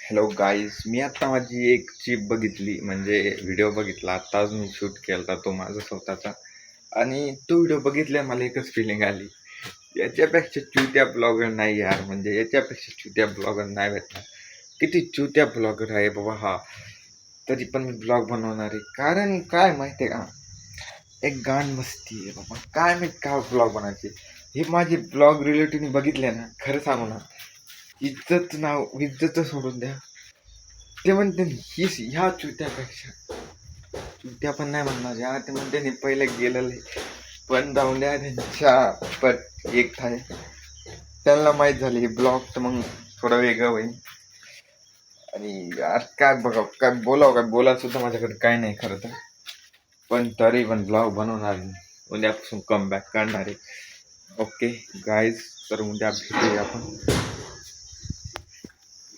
Hello guys, मी आत्ता माझी एक चिप बघितली, म्हणजे व्हिडिओ बघितला. आत्ताच मी शूट केला होता तो माझा स्वतःचा. आणि तो व्हिडिओ बघितल्यावर मला एकच फिलिंग आली, याच्यापेक्षा चुत्या ब्लॉगर नाही यार. म्हणजे याच्यापेक्षा चुत्या ब्लॉगर नाही भेटणार. किती चुत्या ब्लॉगर आहे बाबा हा, तरी पण मी ब्लॉग बनवणार आहे. कारण काय माहिती आहे का, एक गाण मस्ती आहे बाबा. काय माहित काय ब्लॉग बनायचे. हे माझे ब्लॉग रिलेटिव्ह बघितले ना, खरं सांगू ना, इज्जत सोडून द्या. ते म्हणते हीच ह्या चुत्यापेक्षा चुत्या पण नाही म्हणणार या. ते म्हणते पहिले गेलेलं आहे, पण जाऊन द्या त्यांच्या पट एक थाय. त्यांना माहीत झाली हे ब्लॉग, तर मग थोडं वेगळं होईल. आणि यार काय बघा, काय बोलावं, काय बोलायला सुद्धा माझ्याकडे काय नाही खरं तर. पण तरी पण ब्लॉग बनवणार आहे. उद्यापासून कमबॅक करणार आहे. ओके गाईज, तर उद्या भेटूया आपण.